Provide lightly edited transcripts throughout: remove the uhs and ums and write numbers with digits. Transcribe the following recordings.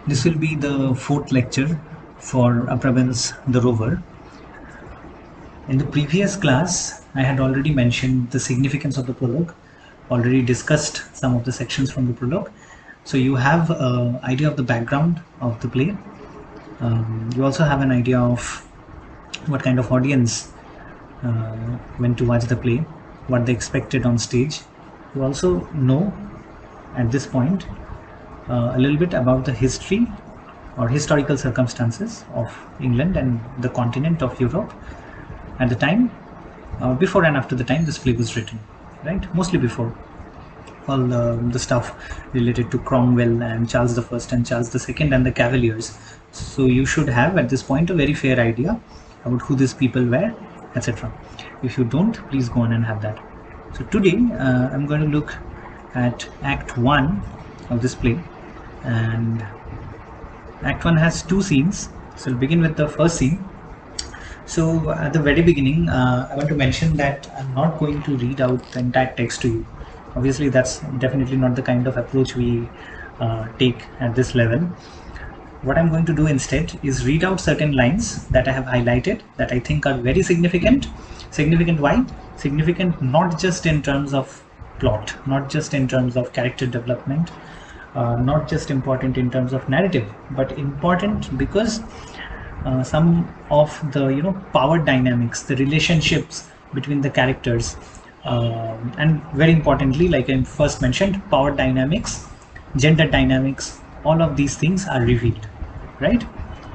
This will be the fourth lecture for Aphra's The Rover. In the previous class, I had already mentioned the significance of the prologue, already discussed some of the sections from the prologue. So you have an idea of the background of the play. You also have an idea of what kind of audience went to watch the play, what they expected on stage. You also know at this point a little bit about the history or historical circumstances of England and the continent of Europe at the time, before and after the time this play was written, right? Mostly before. All the stuff related to Cromwell and Charles I and Charles II and the Cavaliers. So you should have at this point a very fair idea about who these people were, etc. If you don't, please go on and have that. So today I'm going to look at Act 1 of this play, and Act 1 has two scenes. So we'll begin with the first scene. So at the very beginning, I want to mention that I'm not going to read out the entire text to you. Obviously, that's definitely not the kind of approach we take at this level. What I'm going to do instead is read out certain lines that I have highlighted that I think are very significant. Significant why? Significant not just in terms of plot, not just in terms of character development, not just important in terms of narrative, but important because some of the power dynamics, the relationships between the characters, and very importantly, like I first mentioned, power dynamics, gender dynamics, all of these things are revealed, right?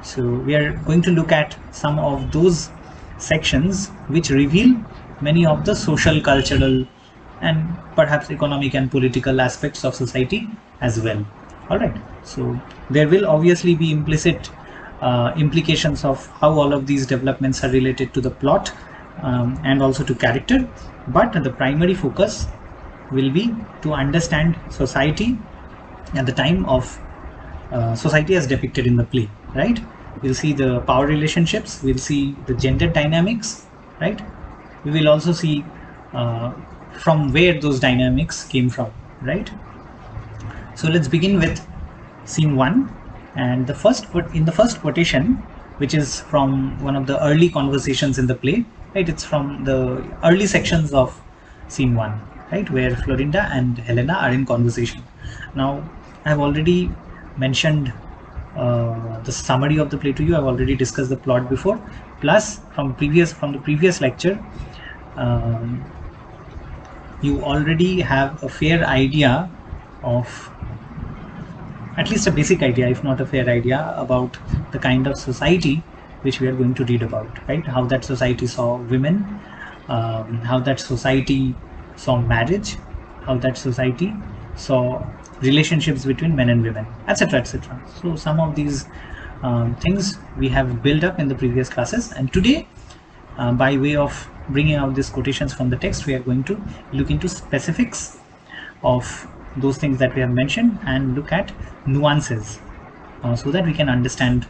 So we are going to look at some of those sections which reveal many of the social, cultural, and perhaps economic and political aspects of society as well. All right, so there will obviously be implicit implications of how all of these developments are related to the plot and also to character, but the primary focus will be to understand society at the time of society as depicted in the play, right? We'll see the power relationships, we'll see the gender dynamics, right? We will also see from where those dynamics came from, right? So let's begin with scene 1, and the first quotation, which is from one of the early conversations in the play, right? It's from the early sections of scene 1, right, where Florinda and Helena are in conversation. Now, I have already mentioned the summary of the play to you. I've already discussed the plot before. Plus, from the previous lecture, you already have a fair idea of, at least a basic idea, if not a fair idea, about the kind of society which we are going to read about, right? How that society saw women, how that society saw marriage, how that society saw relationships between men and women, etc., etc. So some of these things we have built up in the previous classes, and today, by way of bringing out these quotations from the text, we are going to look into specifics of those things that we have mentioned and look at nuances so that we can understand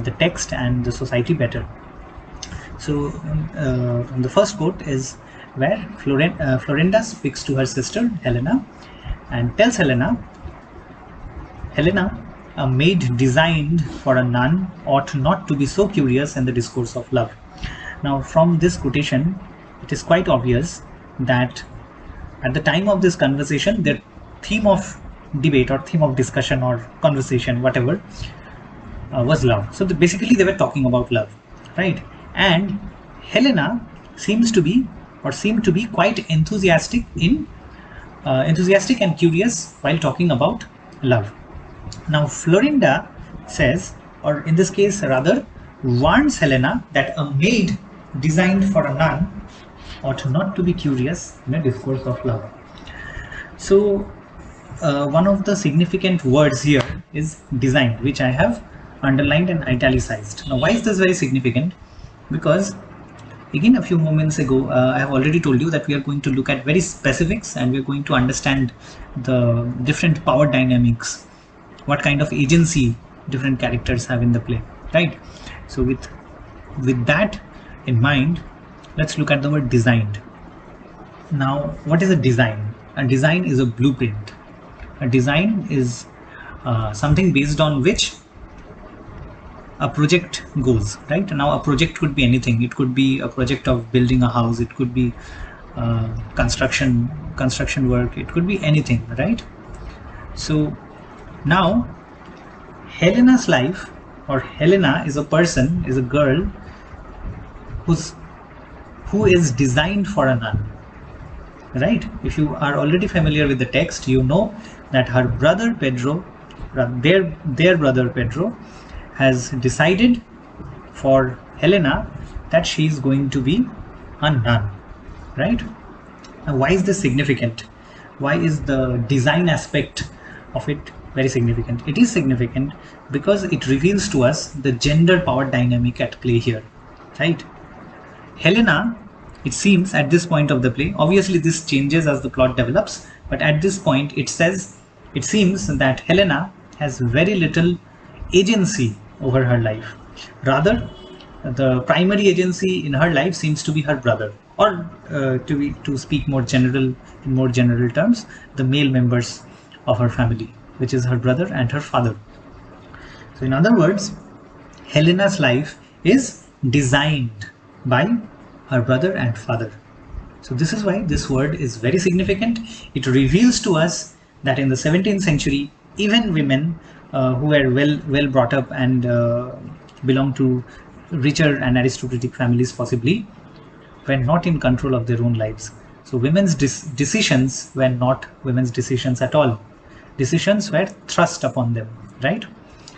the text and the society better. So the first quote is where Florinda speaks to her sister Helena and tells Helena, a maid designed for a nun ought not to be so curious in the discourse of love. Now from this quotation, it is quite obvious that at the time of this conversation, their theme of debate or theme of discussion or conversation, whatever, was love. So basically they were talking about love, right? And Helena seemed to be quite enthusiastic and curious while talking about love. Now Florinda says, or in this case rather warns Helena, that a maid designed for a nun ought not to be curious in a discourse of love. So one of the significant words here is designed, which I have underlined and italicized. Now why is this very significant? Because again, a few moments ago I have already told you that we are going to look at very specifics, and we are going to understand the different power dynamics, what kind of agency different characters have in the play, right? So with that in mind, let's look at the word designed. Now what is a design? A design is a blueprint. A design is something based on which a project goes, right? Now a project could be anything. It could be a project of building a house, it could be construction work, it could be anything, right? So now Helena's life, or Helena is a person, is a girl who is designed for a nun, right? If you are already familiar with the text, you know that her brother Pedro, their brother Pedro, has decided for Helena that she is going to be a nun, right? Now, why is this significant? Why is the design aspect of it very significant? It is significant because it reveals to us the gender power dynamic at play here, right? Helena, it seems at this point of the play, obviously this changes as the plot develops, but at this point it seems that Helena has very little agency over her life. Rather, the primary agency in her life seems to be her brother, or to speak in more general terms, the male members of her family, which is her brother and her father. So in other words, Helena's life is designed by her brother and father. So this is why this word is very significant. It reveals to us that in the 17th century, even women who were well brought up and belong to richer and aristocratic families possibly, were not in control of their own lives. So women's decisions were not women's decisions at all. Decisions were thrust upon them, right?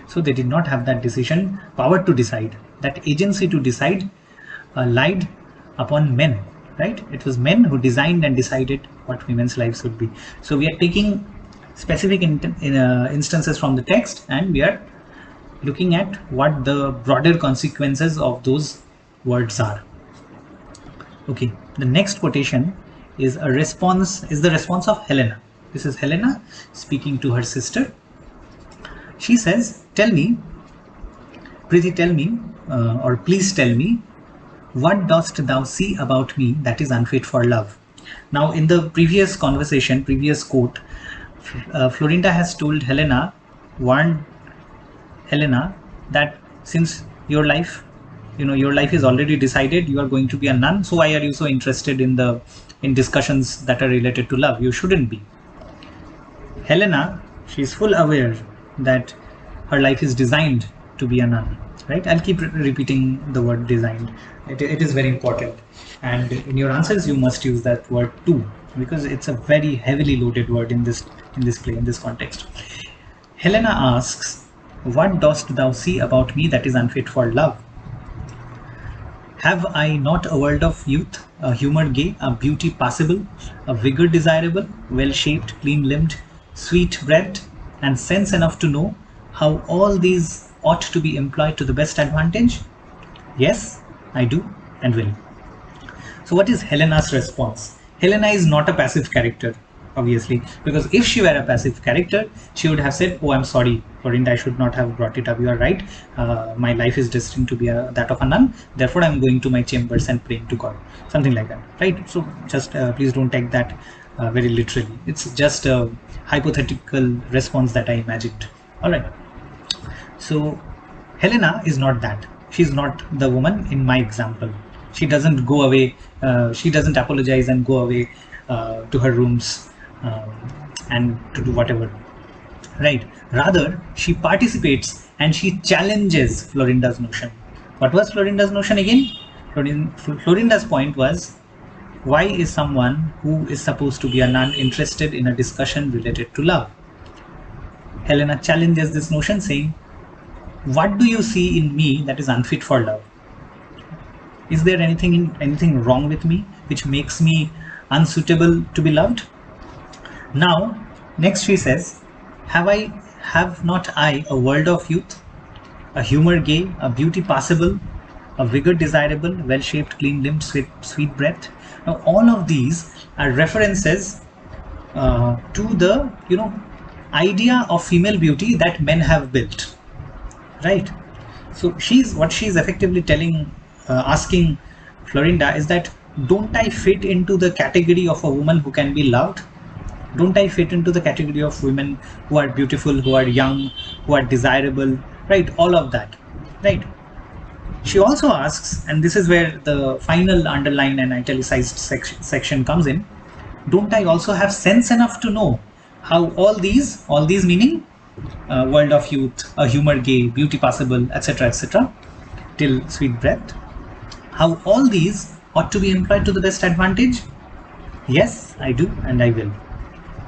So they did not have that decision power to decide. That agency to decide lied upon men, right? It was men who designed and decided what women's lives would be. So we are taking specific instances from the text, and we are looking at what the broader consequences of those words are. Okay, the next quotation is the response of Helena. This is Helena speaking to her sister. She says, "Tell me, Prithee, tell me, or please tell me, what dost thou see about me that is unfit for love?" Now, in the previous conversation, previous quote, Florinda has told Helena, warned Helena that since your life is already decided, you are going to be a nun, so why are you so interested in discussions that are related to love? You shouldn't be. Helena, she is full aware that her life is designed to be a nun, right? I'll keep repeating the word designed. It is very important, and in your answers you must use that word too, because it's a very heavily loaded word in this play, in this context. Helena asks, "What dost thou see about me that is unfit for love? Have I not a world of youth, a humour gay, a beauty passable, a vigour desirable, well-shaped, clean-limbed, sweet-breathed, and sense enough to know how all these ought to be employed to the best advantage? Yes, I do and will." So what is Helena's response? Helena is not a passive character, obviously, because if she were a passive character, she would have said, "Oh, I'm sorry, Florinda, I should not have brought it up. You are right. My life is destined to be that of a nun. Therefore, I'm going to my chambers and praying to God." Something like that, right? So just please don't take that very literally. It's just a hypothetical response that I imagined. All right. So Helena is not that. She's not the woman in my example. She doesn't go away. She doesn't apologize and go away to her rooms and to do whatever, right? Rather, she participates and she challenges Florinda's notion. What was Florinda's notion again? Florinda's point was, why is someone who is supposed to be a nun interested in a discussion related to love? Helena challenges this notion, saying, "What do you see in me that is unfit for love? Is there anything wrong with me which makes me unsuitable to be loved?" Now, next she says, have not I a world of youth, a humour gay, a beauty passable, a vigour desirable, well-shaped, clean-limbed, sweet breath? Now, all of these are references to the idea of female beauty that men have built, right? So what she's effectively asking Florinda is that, don't I fit into the category of a woman who can be loved? Don't I fit into the category of women who are beautiful, who are young, who are desirable, right? All of that, right? She also asks, and this is where the final underlined and italicized section comes in, don't I also have sense enough to know how all these meaning world of youth, a humor gay, beauty possible, etc., till sweet breath, how all these ought to be employed to the best advantage? Yes, I do, and I will.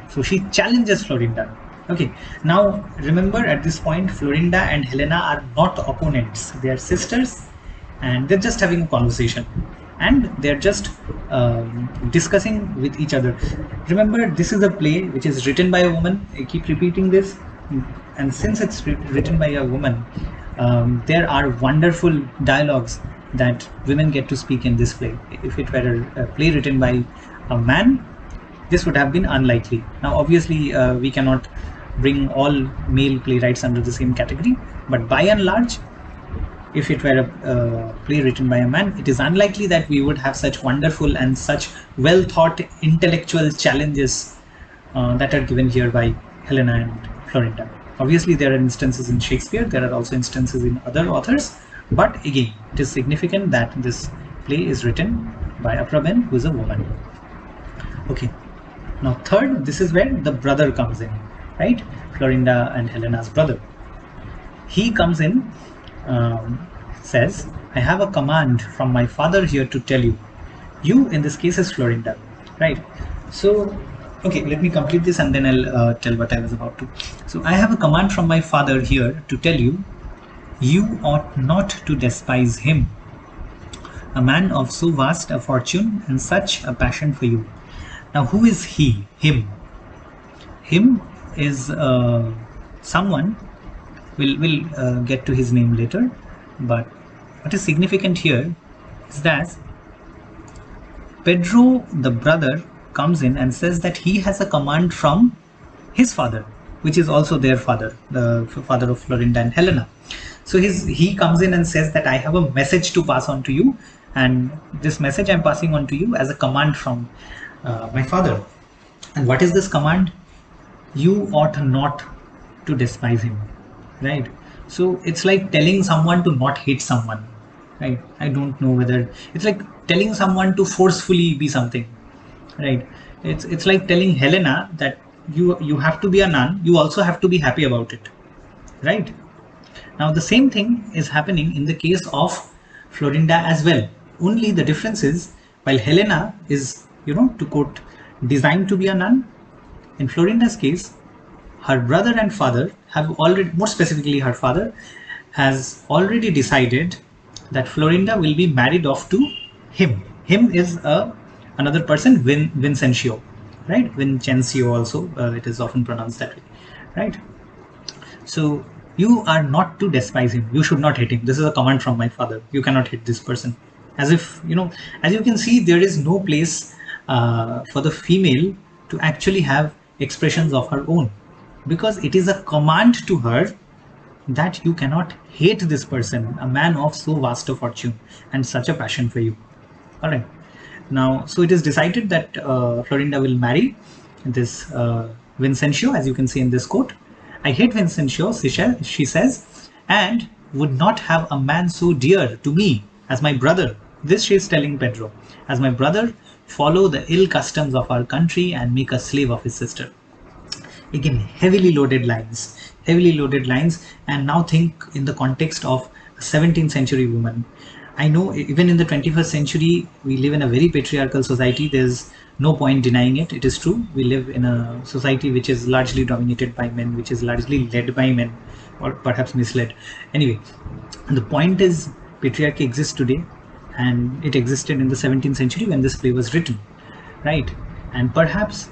So she challenges Florinda. Okay, now remember at this point, Florinda and Helena are not opponents. They are sisters and they're just having a conversation. And they're just discussing with each other. Remember, this is a play which is written by a woman. I keep repeating this. And since it's written by a woman, there are wonderful dialogues that women get to speak in this play. If it were a play written by a man, this would have been unlikely. Now, obviously, we cannot bring all male playwrights under the same category, but by and large, if it were a play written by a man, it is unlikely that we would have such wonderful and such well-thought intellectual challenges that are given here by Helena and Florinda. Obviously, there are instances in Shakespeare, there are also instances in other authors, but again, it is significant that this play is written by Aphra Behn, who is a woman. Okay. Now third, this is where the brother comes in, right? Florinda and Helena's brother. He comes in, says, I have a command from my father here to tell you. You, in this case, is Florinda, right? So, okay, let me complete this and then I'll tell what I was about to. So, I have a command from my father here to tell you, you ought not to despise him, a man of so vast a fortune and such a passion for you. Now, who is he? Him. Him is someone. We'll get to his name later. But what is significant here is that Pedro, the brother, comes in and says that he has a command from his father, which is also their father, the father of Florinda and Helena. So he comes in and says that I have a message to pass on to you, and this message I'm passing on to you as a command from my father. And what is this command? You ought not to despise him, right? So it's like telling someone to not hate someone, right? I don't know whether it's like telling someone to forcefully be something, right? It's like telling Helena that you have to be a nun, you also have to be happy about it, right? Now the same thing is happening in the case of Florinda as well. Only the difference is, while Helena is, to quote, designed to be a nun, in Florinda's case, her brother and father have already, more specifically her father, has already decided that Florinda will be married off to him. Him is another person, Vincencio, right? Vincencio also, it is often pronounced that way, right? So you are not to despise him. You should not hate him. This is a command from my father. You cannot hate this person. As if, as you can see, there is no place for the female to actually have expressions of her own, because it is a command to her that you cannot hate this person, a man of so vast a fortune and such a passion for you. All right. Now, so it is decided that Florinda will marry this Vincencio, as you can see in this quote. I hate Vincencio, she says, and would not have a man so dear to me as my brother. This she is telling Pedro. As my brother, follow the ill customs of our country and make a slave of his sister. Again, heavily loaded lines. And now think in the context of a 17th century woman. I know even in the 21st century, we live in a very patriarchal society. There's no point denying it. It is true. We live in a society which is largely dominated by men, which is largely led by men, or perhaps misled. Anyway, the point is patriarchy exists today, and it existed in the 17th century when this play was written, right? And perhaps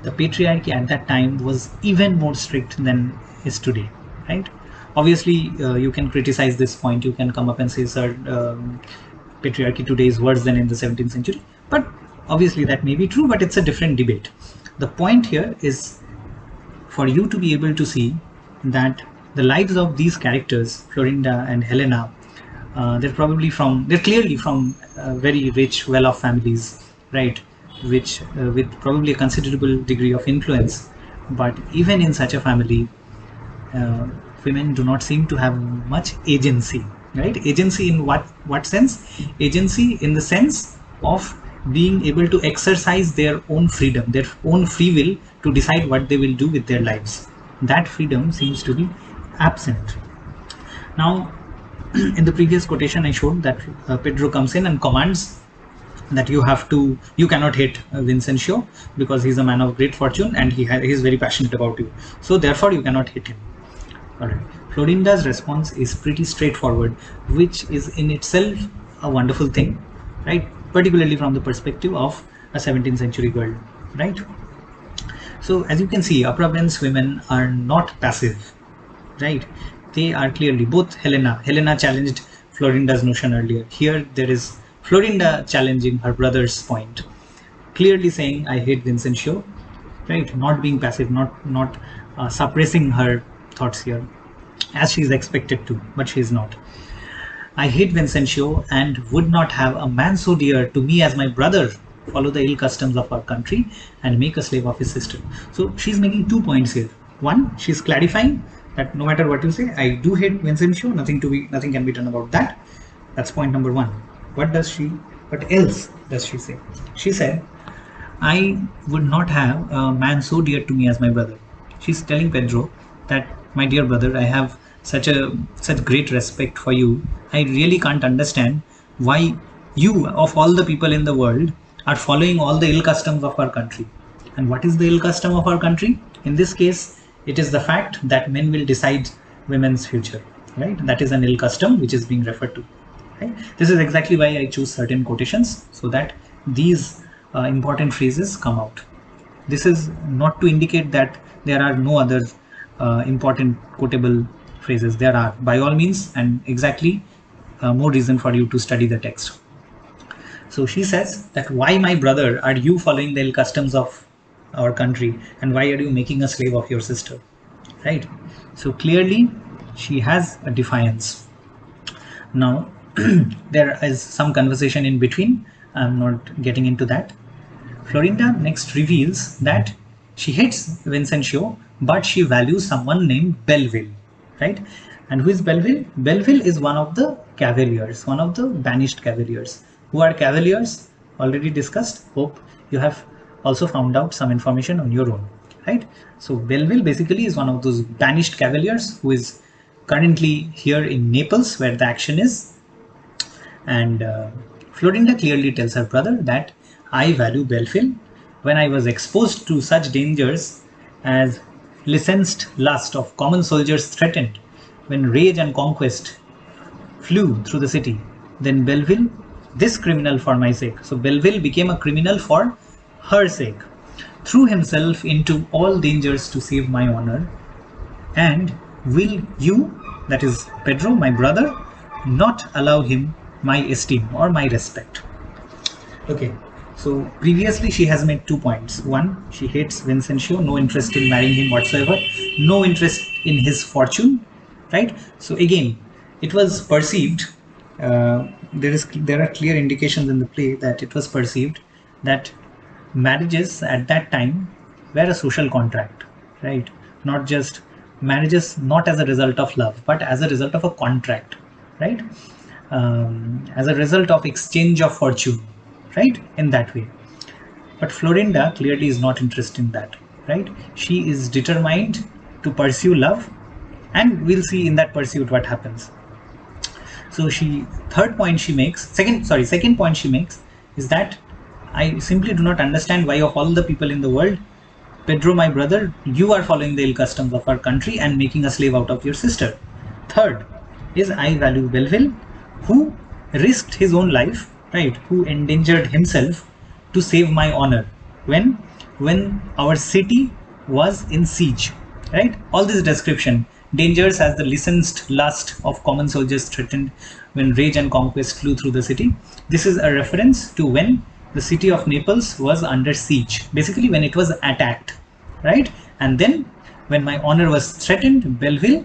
the patriarchy at that time was even more strict than is today, right? Obviously, you can criticize this point. You can come up and say, sir, patriarchy today is worse than in the 17th century. But obviously that may be true, but it's a different debate. The point here is for you to be able to see that the lives of these characters, Florinda and Helena, they're clearly from very rich, well-off families, right? which with probably a considerable degree of influence. But even in such a family, uh, women do not seem to have much agency, right? Agency in what sense? Agency in the sense of being able to exercise their own freedom, their own free will to decide what they will do with their lives. That freedom seems to be absent. Now, in the previous quotation I showed that Pedro comes in and commands that you cannot hate Vincencio because he's a man of great fortune and he's very passionate about you, so therefore you cannot hate him. All right. Florinda's response is pretty straightforward, which is in itself a wonderful thing, right? Particularly from the perspective of a 17th century girl, right? So as you can see, Aphra Behn's women are not passive, right? They are clearly both. Helena challenged Florinda's notion earlier. Here there is Florinda challenging her brother's point, clearly saying, I hate Vincencio, right? Not being passive, not suppressing her thoughts here, as she is expected to, but she is not. I hate Vincencio and would not have a man so dear to me as my brother follow the ill customs of our country and make a slave of his sister. So she's making 2 points here. One, she's clarifying that no matter what you say, I do hate Vincencio. Nothing can be done about that. That's point number 1. What else does she say? She said, I would not have a man so dear to me as my brother. She's telling Pedro that, my dear brother, I have such great respect for you. I really can't understand why you, of all the people in the world, are following all the ill customs of our country. And what is the ill custom of our country? In this case, it is the fact that men will decide women's future, right? That is an ill custom which is being referred to. Right? This is exactly why I choose certain quotations, so that these important phrases come out. This is not to indicate that there are no other important quotable phrases. There are, by all means, and exactly more reason for you to study the text. So she says that, why, my brother, are you following the ill customs of our country, and why are you making a slave of your sister? Right? So clearly she has a defiance. Now there is some conversation in between. I'm not getting into that. Florinda next reveals that she hates Vincencio, but she values someone named Belleville, right? And who is Belleville? Belleville is one of the cavaliers, one of the banished cavaliers. Who are cavaliers? Already discussed. Hope you have also found out some information on your own, right? So Belleville basically is one of those banished cavaliers who is currently here in Naples, where the action is. And Florinda clearly tells her brother that, I value Belleville. When I was exposed to such dangers as licensed lust of common soldiers threatened, when rage and conquest flew through the city, then Belleville, this criminal for my sake, so Belleville became a criminal for her sake, threw himself into all dangers to save my honor. And will you, that is Pedro, my brother, not allow him my esteem or my respect? Okay, so previously she has made 2 points. One, she hates Vincencio, no interest in marrying him whatsoever, no interest in his fortune, right? So again, it was perceived, there are clear indications in the play that it was perceived that marriages at that time were a social contract, right? Not just marriages, not as a result of love, but as a result of a contract, right? As a result of exchange of fortune, right? In that way. But Florinda clearly is not interested in that, right? She is determined to pursue love, and we'll see in that pursuit what happens. So second point she makes is that, I simply do not understand why, of all the people in the world, Pedro, my brother, you are following the ill customs of our country and making a slave out of your sister. Third is, I value Belleville, who risked his own life, right? Who endangered himself to save my honor when our city was in siege, right? All this description, dangers as the licensed lust of common soldiers threatened, when rage and conquest flew through the city. This is a reference to when the city of Naples was under siege, basically when it was attacked, right? And then when my honor was threatened, Belleville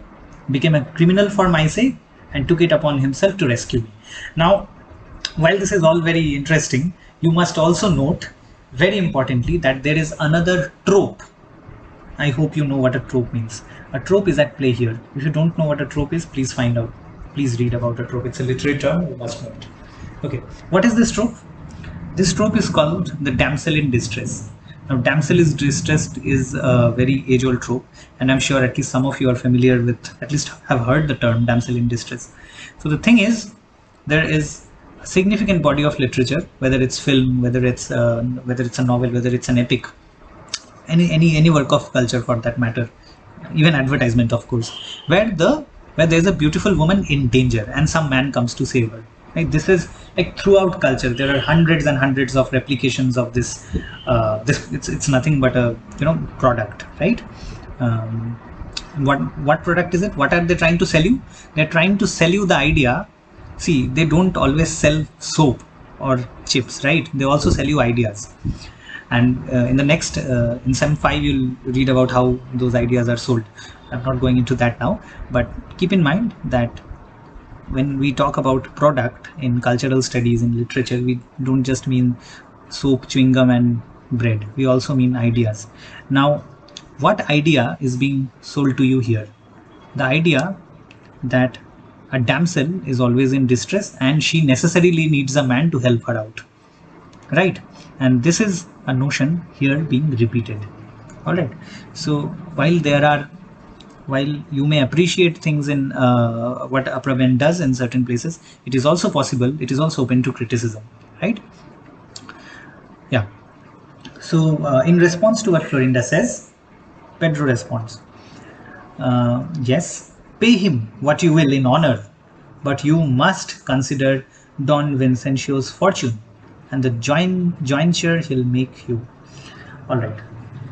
became a criminal for my sake and took it upon himself to rescue me. Now, while this is all very interesting, you must also note very importantly, that there is another trope. I hope you know what a trope means. A trope is at play here. If you don't know what a trope is, please find out. Please read about a trope. It's a literary term, you must know it. Okay, what is this trope? This trope is called the damsel in distress. Now, damsel is distressed is a very age-old trope, and I'm sure at least some of you are familiar with, at least have heard the term damsel in distress. So the thing is, there is a significant body of literature, whether it's film, whether it's a novel, whether it's an epic, any work of culture for that matter, even advertisement, of course, where there's a beautiful woman in danger and some man comes to save her. Right? This is like throughout culture. There are hundreds and hundreds of replications of this. It's nothing but a product, right? What product is it? What are they trying to sell you? They're trying to sell you the idea. See, they don't always sell soap or chips, right? They also sell you ideas. And in the next, in SEM 5, you'll read about how those ideas are sold. I'm not going into that now, but keep in mind that when we talk about product in cultural studies, in literature, we don't just mean soap, chewing gum, and bread. We also mean ideas. Now, what idea is being sold to you here? The idea that a damsel is always in distress and she necessarily needs a man to help her out, right? And this is a notion here being repeated. All right. So while you may appreciate things in what Aphra Behn does in certain places, it is also possible, it is also open to criticism, right? Yeah. So in response to what Florinda says, Pedro responds, yes, pay him what you will in honor, but you must consider Don Vincentio's fortune and the jointure he'll make you. All right.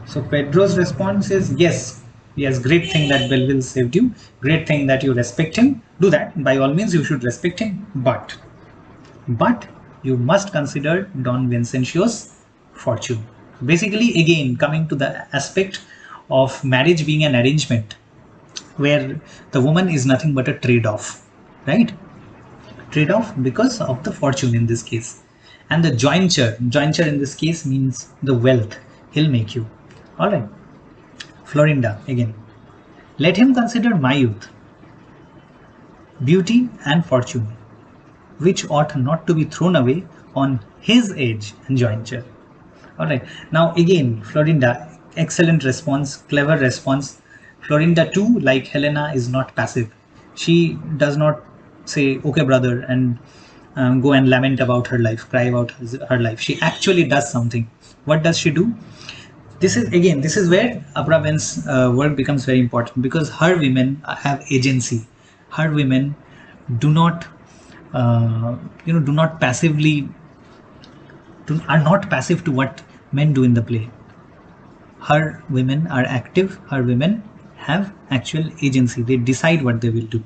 So Pedro's response is yes, great thing that Belleville saved you. Great thing that you respect him. Do that. By all means, you should respect him. But you must consider Don Vincentio's fortune. Basically, again, coming to the aspect of marriage being an arrangement where the woman is nothing but a trade-off, right? Trade-off because of the fortune in this case. And the jointure in this case means the wealth he'll make you. All right. Florinda again. Let him consider my youth, beauty and fortune, which ought not to be thrown away on his age and jointure. All right. Now again, Florinda, excellent response, clever response. Florinda too, like Helena, is not passive. She does not say, okay, brother, and go and lament about her life, cry about her life. She actually does something. What does she do? This is where Aphra Behn's work becomes very important, because her women have agency. Her women do not, are not passive to what men do in the play. Her women are active. Her women have actual agency. They decide what they will do.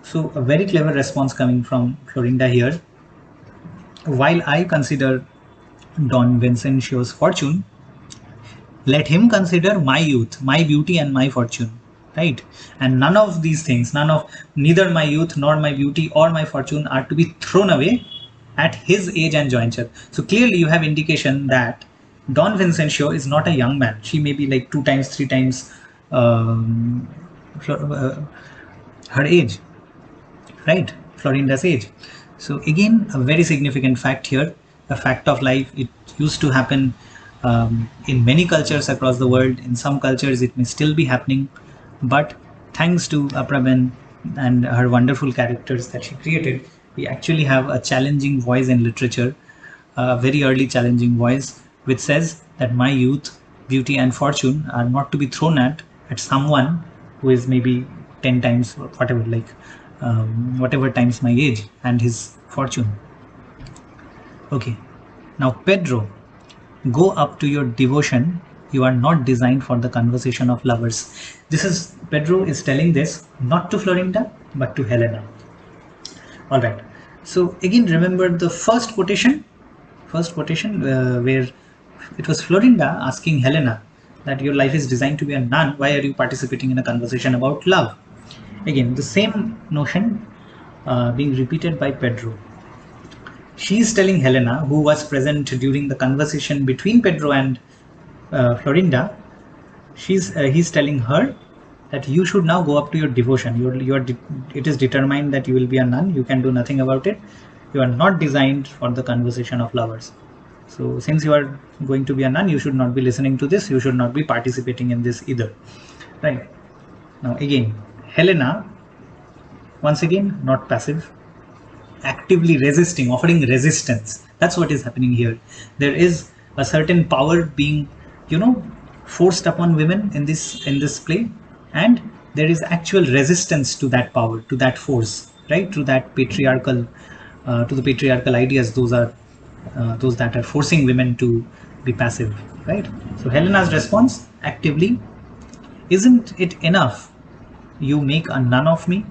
So a very clever response coming from Florinda here. While I consider Don Vincentio's fortune, let him consider my youth, my beauty and my fortune, right? And none of these things, neither my youth nor my beauty or my fortune are to be thrown away at his age and jointure. So clearly you have indication that Don Vincentio is not a young man. She may be like 2 times, 3 times her age, right? Florinda's age. So again, a very significant fact here, a fact of life. It used to happen in many cultures across the world. In some cultures it may still be happening, but thanks to Aphra Behn and her wonderful characters that she created, we actually have a challenging voice in literature, a very early challenging voice, which says that my youth, beauty and fortune are not to be thrown at someone who is maybe 10 times or whatever, like whatever times my age and his fortune. Okay, now Pedro, go up to your devotion. You are not designed for the conversation of lovers. This is, Pedro is telling this not to Florinda but to Helena. All right. So again, remember the first quotation where it was Florinda asking Helena that your life is designed to be a nun. Why are you participating in a conversation about love? Again, the same notion being repeated by Pedro. she's telling Helena, who was present during the conversation between Pedro and Florinda, he's telling her that you should now go up to your devotion. It is determined that you will be a nun. You can do nothing about it. You are not designed for the conversation of lovers. So since you are going to be a nun, you should not be listening to this. You should not be participating in this either. Right. Now again, Helena, once again, not passive, actively resisting, offering resistance. That's what is happening here. There is a certain power being, forced upon women in this play, and there is actual resistance to that power, to that force, right? To that patriarchal, to the patriarchal ideas. Those are those that are forcing women to be passive, right? So Helena's response actively: isn't it enough you make a nun of me?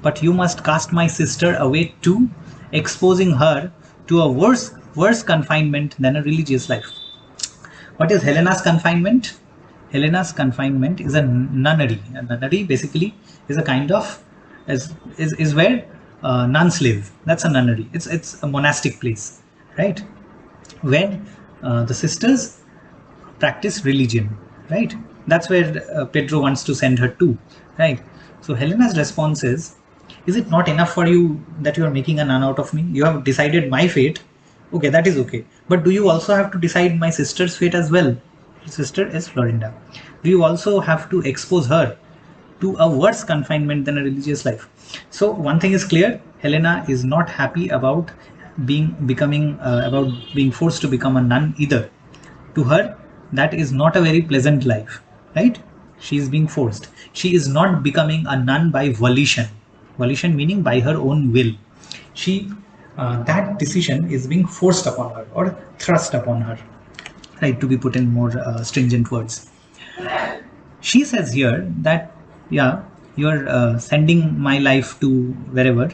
But you must cast my sister away too, exposing her to a worse confinement than a religious life. What is Helena's confinement? Helena's confinement is a nunnery. A nunnery basically is a kind of is where nuns live. That's a nunnery. It's a monastic place, right? Where the sisters practice religion, right? That's where Pedro wants to send her to, right? So Helena's response is it not enough for you that you are making a nun out of me? You have decided my fate. Okay, that is okay. But do you also have to decide my sister's fate as well? Her sister is Florinda. Do you also have to expose her to a worse confinement than a religious life? So one thing is clear: Helena is not happy about being forced to become a nun either. To her, that is not a very pleasant life, right? She is being forced. She is not becoming a nun by volition. Volition meaning by her own will. That decision is being forced upon her or thrust upon her, right? To be put in more stringent words. She says here that, yeah, you're sending my life to wherever,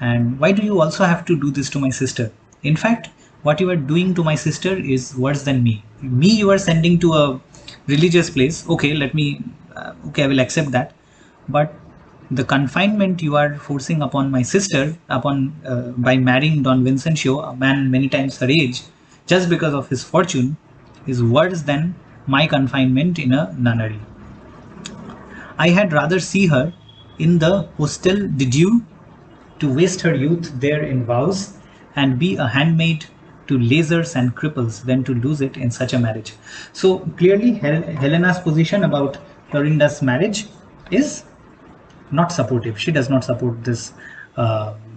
and why do you also have to do this to my sister? In fact, what you are doing to my sister is worse than me. Me, you are sending to a religious place. Okay, I will accept that. But the confinement you are forcing upon my sister, by marrying Don Vincencio, a man many times her age, just because of his fortune, is worse than my confinement in a nunnery. I had rather see her in the Hostel de Dieu, to waste her youth there in vows and be a handmaid to lasers and cripples than to lose it in such a marriage. So clearly Helena's position about Florinda's marriage is not supportive. She does not support this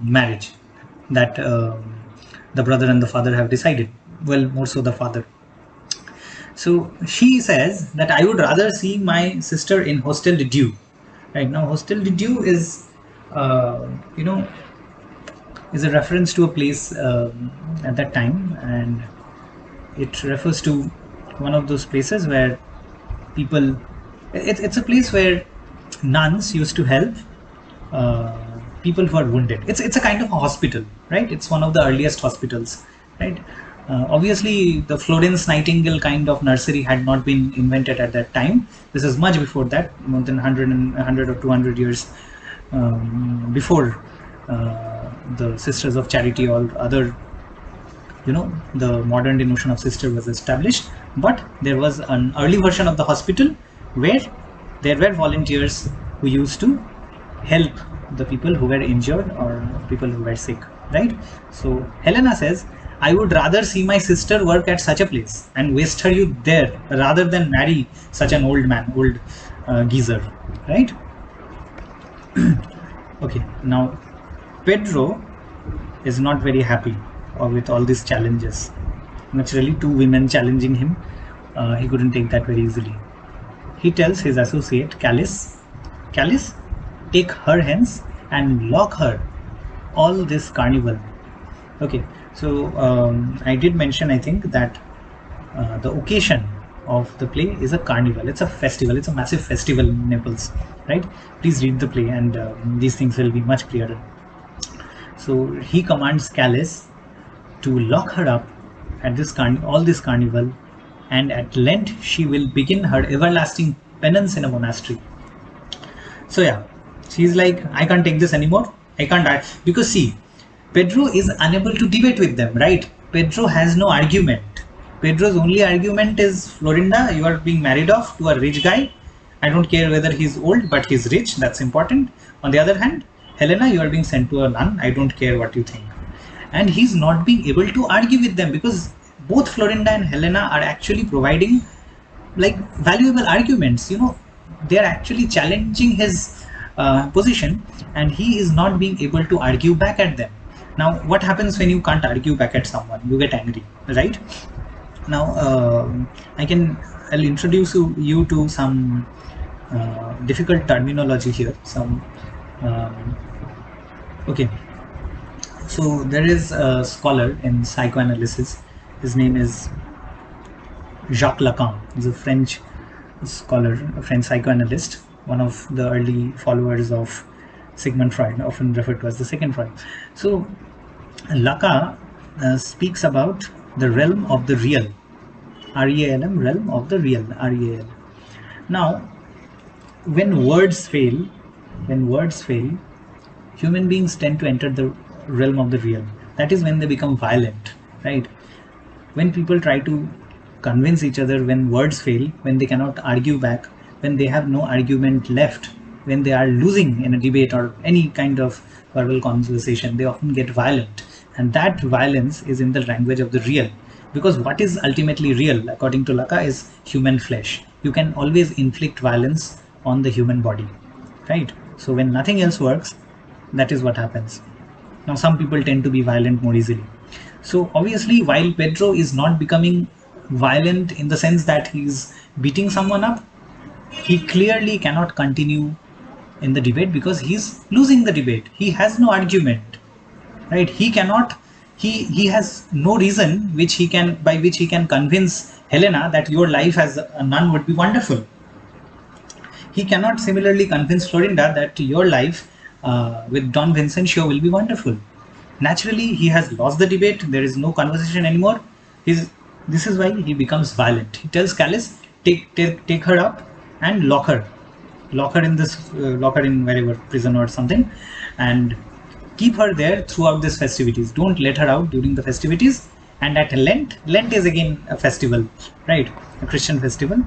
marriage that the brother and the father have decided. Well, more so the father. So she says that I would rather see my sister in Hostel de Dieu. Right now, Hostel de Dieu is is a reference to a place at that time, and it refers to one of those places where people. It's a place where nuns used to help people who are wounded. It's a kind of a hospital, right? It's one of the earliest hospitals, right? Obviously, the Florence Nightingale kind of nursery had not been invented at that time. This is much before that, more than 100 or 200 years before the Sisters of Charity or other, the modern day notion of sister was established. But there was an early version of the hospital where there were volunteers who used to help the people who were injured or people who were sick, right? So Helena says, I would rather see my sister work at such a place and waste her youth there rather than marry such an old geezer, right? Okay, now Pedro is not very happy with all these challenges. Naturally, two women challenging him, he couldn't take that very easily. He tells his associate Calice, take her hence and lock her all this carnival. Okay, so I did mention, I think, that the occasion of the play is a carnival. It's a festival. It's a massive festival in Naples, right? Please read the play and these things will be much clearer. So he commands Calice to lock her up at all this carnival, and at Lent she will begin her everlasting penance in a monastery. So yeah, she's like, I can't take this anymore. I can't die. Because see, Pedro is unable to debate with them, right? Pedro has no argument. Pedro's only argument is, Florinda, you are being married off to a rich guy. I don't care whether he's old, but he's rich. That's important. On the other hand, Helena, you are being sent to a nun. I don't care what you think. And he's not being able to argue with them because both Florinda and Helena are actually providing like valuable arguments. They are actually challenging his position, and he is not being able to argue back at them. Now, what happens when you can't argue back at someone? You get angry, right? Now, I'll introduce you to some difficult terminology here. Okay. So there is a scholar in psychoanalysis. His name is Jacques Lacan. He's a French scholar, a French psychoanalyst, one of the early followers of Sigmund Freud, often referred to as the second Freud. So Lacan speaks about the realm of the real, R-E-A-L-M, realm of the real, R-E-A-L. Now, when words fail, human beings tend to enter the realm of the real. That is when they become violent, right? When people try to convince each other, when words fail, when they cannot argue back, when they have no argument left, when they are losing in a debate or any kind of verbal conversation, they often get violent. And that violence is in the language of the real. Because what is ultimately real, according to Lacan, is human flesh. You can always inflict violence on the human body, right? So when nothing else works, that is what happens. Now, some people tend to be violent more easily. So obviously, while Pedro is not becoming violent in the sense that he's beating someone up, he clearly cannot continue in the debate because he's losing the debate. He has no argument, right? He has no reason by which he can convince Helena that your life as a nun would be wonderful. He cannot similarly convince Florinda that your life with Don Vincentio will be wonderful. Naturally, he has lost the debate. There is no conversation anymore. This is why he becomes violent. He tells Callis, take her up and lock her in wherever, prison or something, and keep her there throughout these festivities. Don't let her out during the festivities. And at Lent is again a festival, right? A Christian festival.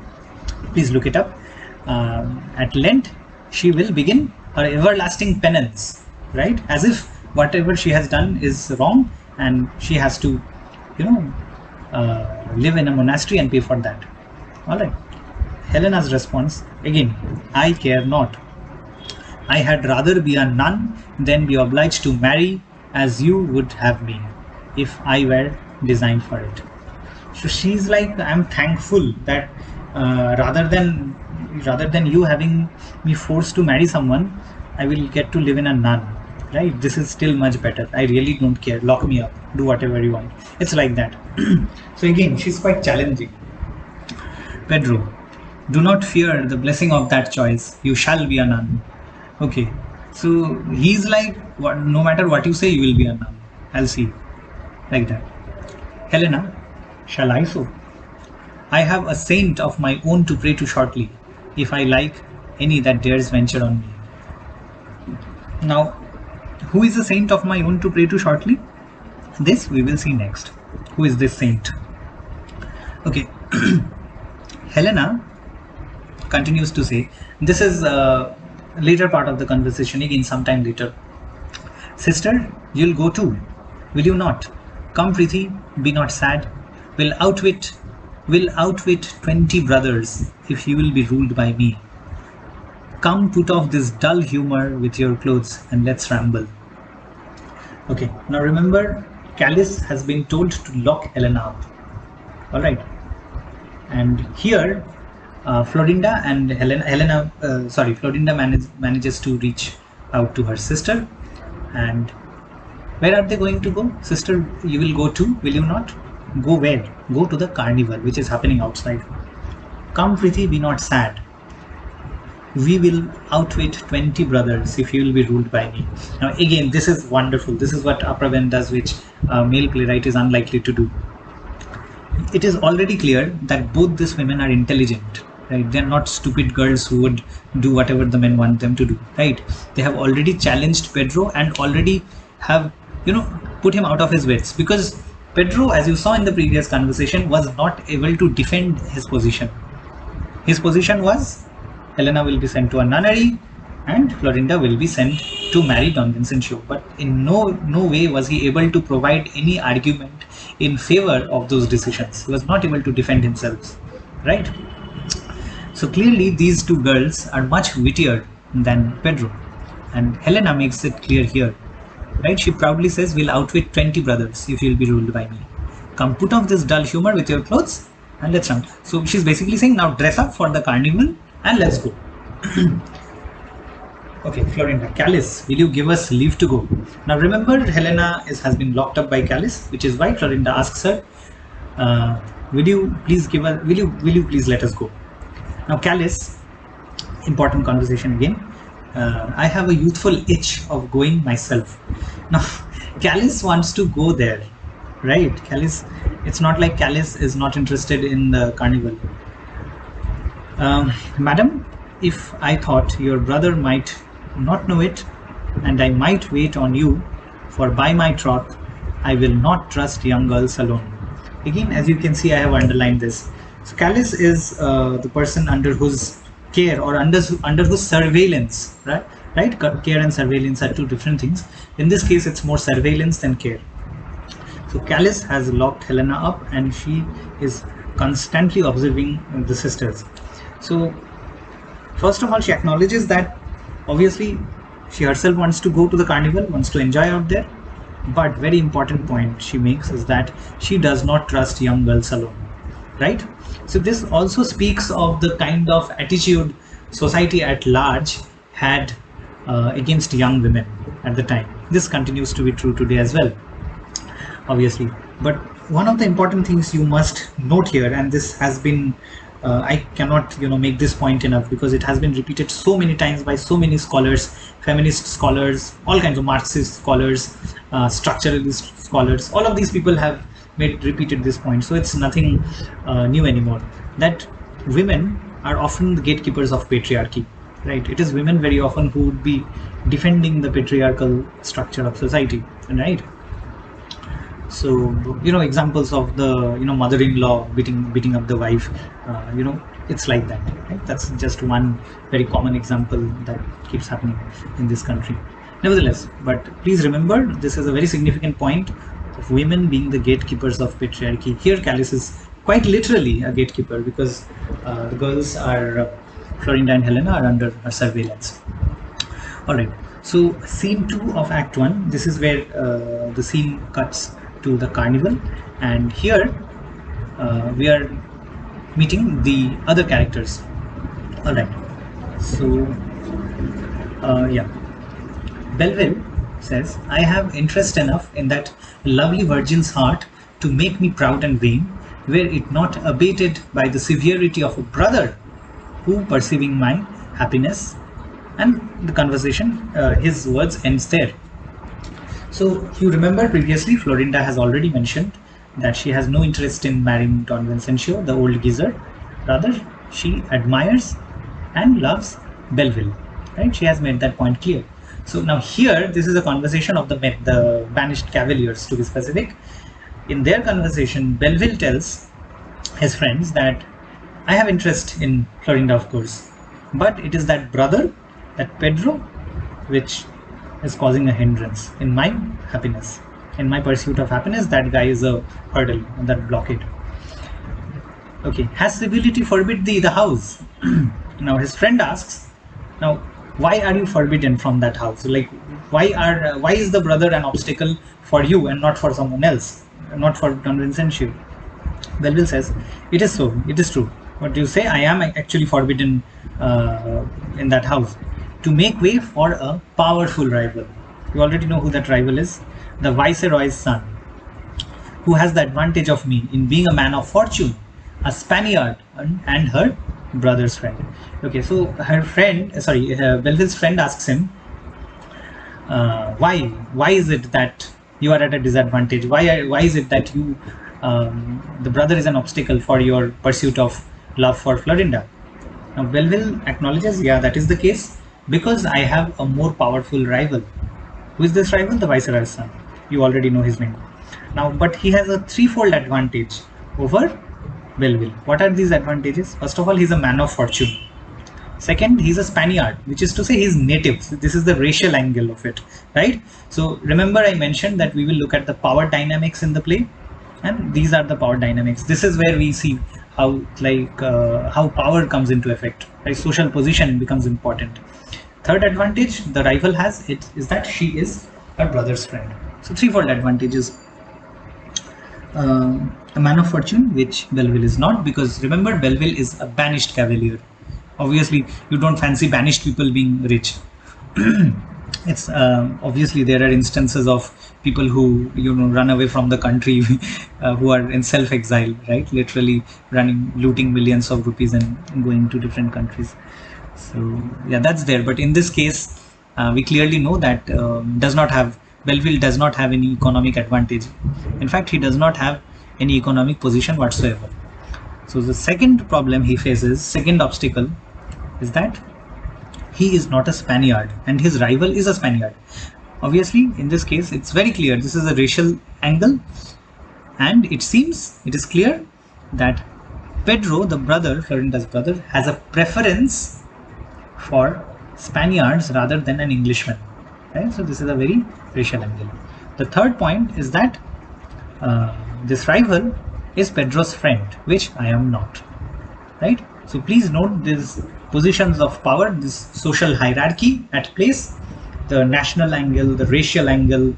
Please look it up. At Lent, she will begin her everlasting penance, right? As if whatever she has done is wrong and she has to, live in a monastery and pay for that. All right. Helena's response, again, I care not. I had rather be a nun than be obliged to marry as you would have me, if I were designed for it. So she's like, I'm thankful that rather than you having me forced to marry someone, I will get to live in a nun, right? This is still much better. I really don't care. Lock me up. Do whatever you want. It's like that. So again, she's quite challenging. Pedro, do not fear the blessing of that choice. You shall be a nun. Okay. So he's like, no matter what you say, you will be a nun. I'll see. Like that. Helena, shall I so? I have a saint of my own to pray to shortly, if I like any that dares venture on me. Now, who is the saint of my own to pray to shortly? This we will see next. Who is this saint? Okay. Helena continues to say, this is a later part of the conversation, again sometime later. Sister, you'll go too, will you not? Come, Preeti, be not sad. Will outwit 20 brothers if you will be ruled by me. Come, put off this dull humor with your clothes and let's ramble. Okay, now remember, Callis has been told to lock Helena up. Alright. And here, Florinda manages to reach out to her sister. And where are they going to go? Sister, you will go too, will you not? Go where? Go to the carnival, which is happening outside. Come, Preeti, be not sad. We will outwit 20 brothers if you will be ruled by me. Now again, this is wonderful. This is what Aphra Behn does, which a male playwright is unlikely to do. It is already clear that both these women are intelligent, right? They are not stupid girls who would do whatever the men want them to do, right? They have already challenged Pedro and already have put him out of his wits, because Pedro, as you saw in the previous conversation, was not able to defend his position. His position was Helena will be sent to a nunnery and Florinda will be sent to marry Don Vincentio. But in no way was he able to provide any argument in favor of those decisions. He was not able to defend himself, right? So clearly these two girls are much wittier than Pedro, and Helena makes it clear here, right? She proudly says, "We'll outwit 20 brothers if you'll be ruled by me. Come, put off this dull humor with your clothes and let's run." So she's basically saying, now dress up for the carnival and let's go. Okay, Florinda, Callis, will you give us leave to go? Now remember, Helena has been locked up by Callis, which is why Florinda asks her, will you please let us go? Now Callis, important conversation again. I have a youthful itch of going myself. Now Callis wants to go there, right? Callis, it's not like Callis is not interested in the carnival. Madam, if I thought your brother might not know it, and I might wait on you, for by my troth, I will not trust young girls alone. Again, as you can see, I have underlined this. So Callis is the person under whose care or under whose surveillance, right? Care and surveillance are two different things. In this case, it's more surveillance than care. So Callis has locked Helena up, and she is constantly observing the sisters. So first of all, she acknowledges that obviously she herself wants to go to the carnival, wants to enjoy out there. But very important point she makes is that she does not trust young girls alone, right? So this also speaks of the kind of attitude society at large had against young women at the time. This continues to be true today as well, obviously. But one of the important things you must note here, and this has been I cannot make this point enough, because it has been repeated so many times by so many scholars, feminist scholars, all kinds of Marxist scholars, structuralist scholars. All of these people have repeated this point, so it's nothing new anymore, that women are often the gatekeepers of patriarchy, right? It is women very often who would be defending the patriarchal structure of society, right? So examples of the mother-in-law beating up the wife, it's like that, right? That's just one very common example that keeps happening in this country. Nevertheless, but please remember, this is a very significant point of women being the gatekeepers of patriarchy. Here Callis is quite literally a gatekeeper, because the girls are Florinda and Helena are under her surveillance. All right, so scene 2 of Act 1, this is where the scene cuts to the carnival, and here we are meeting the other characters. All right, so Belleville says, "I have interest enough in that lovely virgin's heart to make me proud and vain, were it not abated by the severity of a brother, who, perceiving my happiness," and the conversation, his words ends there. So you remember previously Florinda has already mentioned that she has no interest in marrying Don Vincentio, the old geezer. Rather, she admires and loves Belleville, right? She has made that point clear. So now here, this is a conversation of the men, the banished cavaliers to be specific. In their conversation, Belleville tells his friends that I have interest in Florinda, of course, but it is that brother, that Pedro, which is causing a hindrance in my happiness, in my pursuit of happiness. That guy is a hurdle, that blockade. Okay, has civility forbid thee the house? Now his friend asks, now why are you forbidden from that house? Like, why is the brother an obstacle for you and not for someone else, not for Don Vincentio? Belleville says, it is so, it is true. What do you say? I am actually forbidden in that house, to make way for a powerful rival. You already know who that rival is, the Viceroy's son, who has the advantage of me in being a man of fortune, a Spaniard, and her brother's friend. Okay, so her friend, Belleville's friend asks him, why is it that you are at a disadvantage? Why is it that you, the brother is an obstacle for your pursuit of love for Florinda? Now Belleville acknowledges, yeah, that is the case, because I have a more powerful rival. Who is this rival? The Viceroy's son. You already know his name. Now, but he has a threefold advantage over Belleville. What are these advantages? First of all, he's a man of fortune. Second, he's a Spaniard, which is to say he's native. This is the racial angle of it, right? So remember I mentioned that we will look at the power dynamics in the play, and these are the power dynamics. This is where we see how how power comes into effect, right? Social position becomes important. Third advantage the rival has is that she is her brother's friend. So threefold advantages. A man of fortune, which Belleville is not, because remember Belleville is a banished cavalier. Obviously, you don't fancy banished people being rich. It's obviously there are instances of people who run away from the country, who are in self-exile, right? Literally looting millions of rupees and going to different countries. So yeah, that's there. But in this case, we clearly know that Belleville does not have any economic advantage. In fact, he does not have any economic position whatsoever. So the second problem he faces, second obstacle, is that he is not a Spaniard and his rival is a Spaniard. Obviously, in this case, it's very clear this is a racial angle, and it is clear that Pedro, the brother, Florinda's brother, has a preference for Spaniards rather than an Englishman. Okay? So this is a very racial angle. The third point is that this rival is Pedro's friend, which I am not, right? So please note these positions of power, this social hierarchy at place, the national angle, the racial angle,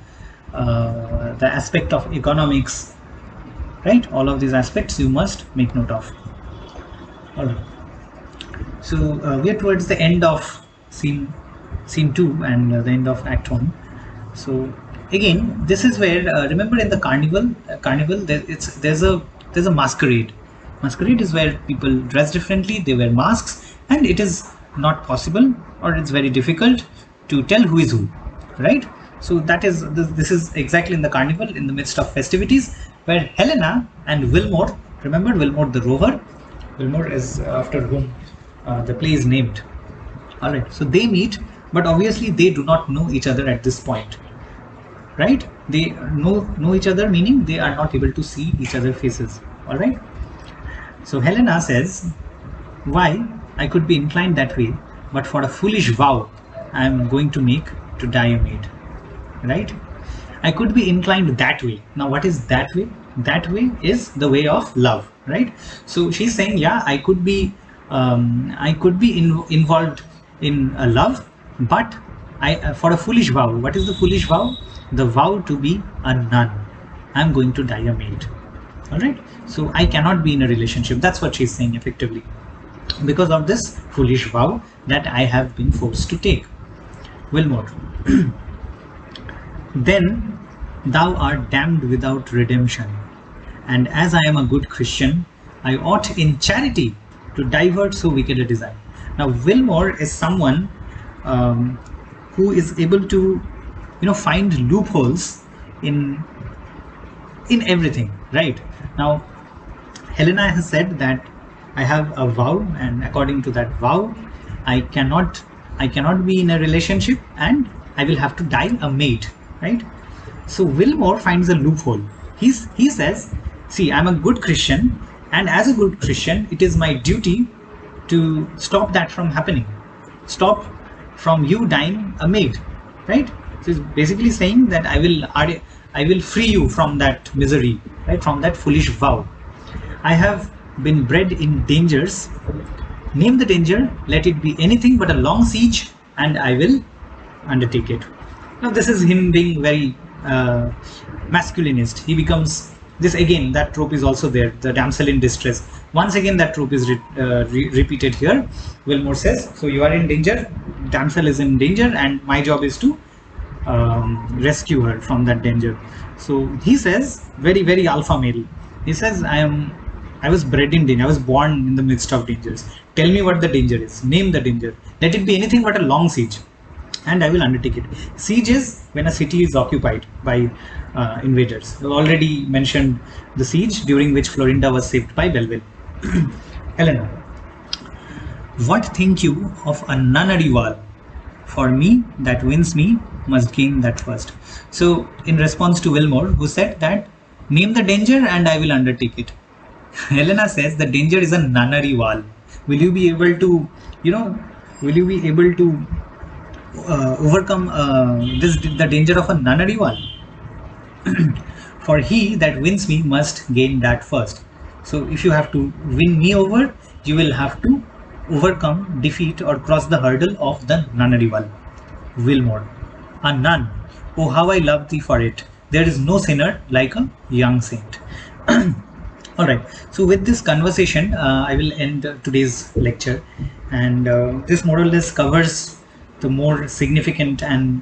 the aspect of economics, right? All of these aspects you must make note of. All right. So we are towards the end of scene 2 and the end of Act 1. So again, this is where remember in the carnival there's a masquerade. Masquerade is where people dress differently, they wear masks, and it is not possible, or it's very difficult to tell who is who, right? So that is this is exactly in the carnival, in the midst of festivities, where Helena and Wilmore, remember Wilmore the Rover, Wilmore is after whom the play is named. All right, so they meet, but obviously they do not know each other at this point, right? They know each other, meaning they are not able to see each other's faces. All right. So Helena says, "Why, I could be inclined that way, but for a foolish vow I am going to make to die a maid." Right? I could be inclined that way. Now, what is that way? That way is the way of love, right? So she's saying, yeah, I could be involved in a love, but for a foolish vow. What is the foolish vow? The vow to be a nun. I'm going to die a maid. All right. So I cannot be in a relationship. That's what she's saying effectively, because of this foolish vow that I have been forced to take. Wilmore. Then thou art damned without redemption, and as I am a good Christian, I ought in charity to divert so wicked a design. Now Wilmore is someone who is able to find loopholes in everything, right? Now Helena has said that I have a vow, and according to that vow I cannot be in a relationship, and I will have to die a maid, right? So Wilmore finds a loophole. He says, see, I'm a good Christian, and as a good Christian it is my duty to stop that from happening, stop from you dying a maid, right? So it's basically saying that I will free you from that misery, right? From that foolish vow. I have been bred in dangers. Name the danger, let it be anything but a long siege, and I will undertake it. Now this is him being very masculinist. He becomes this again. That trope is also there, the damsel in distress. Once again that trope is repeated here. Wilmore says, so you are in danger, damsel is in danger, and my job is to rescue her from that danger. So he says, very, very alpha male, he says, I was bred in danger, I was born in the midst of dangers. Tell me what the danger is, name the danger, let it be anything but a long siege, and I will undertake it. Siege is when a city is occupied by invaders. We already mentioned the siege during which Florinda was saved by Belleville. Helena, what think you of a nunnery wall For me that wins me must gain that first. So in response to Wilmore, who said that name the danger and I will undertake it, Helena says the danger is a nunnery wall. Will you be able to, you know, will you be able to overcome this the danger of a nunnery wall? For he that wins me must gain that first. So if you have to win me over, you will have to overcome, defeat, or cross the hurdle of the nunnery wall. Wilmore, a nun. Oh, how I love thee for it. There is no sinner like a young saint. All right. So with this conversation, I will end today's lecture, and this more or less covers the more significant and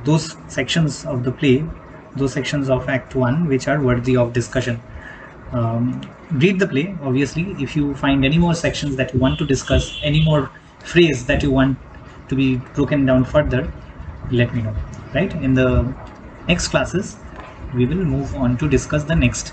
those sections of the play, those sections of Act One which are worthy of discussion. Read the play, obviously. If you find any more sections that you want to discuss, any more phrase that you want to be broken down further, let me know. Right? In the next classes, we will move on to discuss the next